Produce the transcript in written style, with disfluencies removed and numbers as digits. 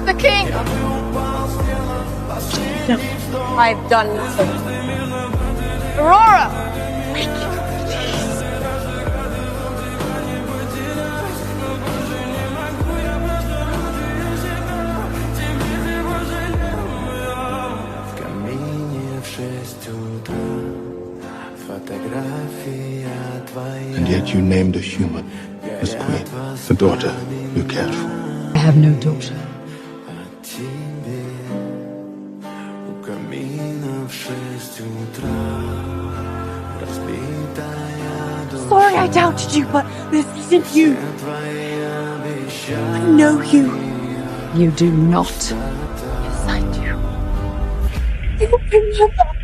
The king! No. I've done nothing. Aurora! And yet you named a human as queen, the daughter you cared for. I have no daughter. Sorry I doubted you, but this isn't you. I know you. You do not. Yes, I do. You remember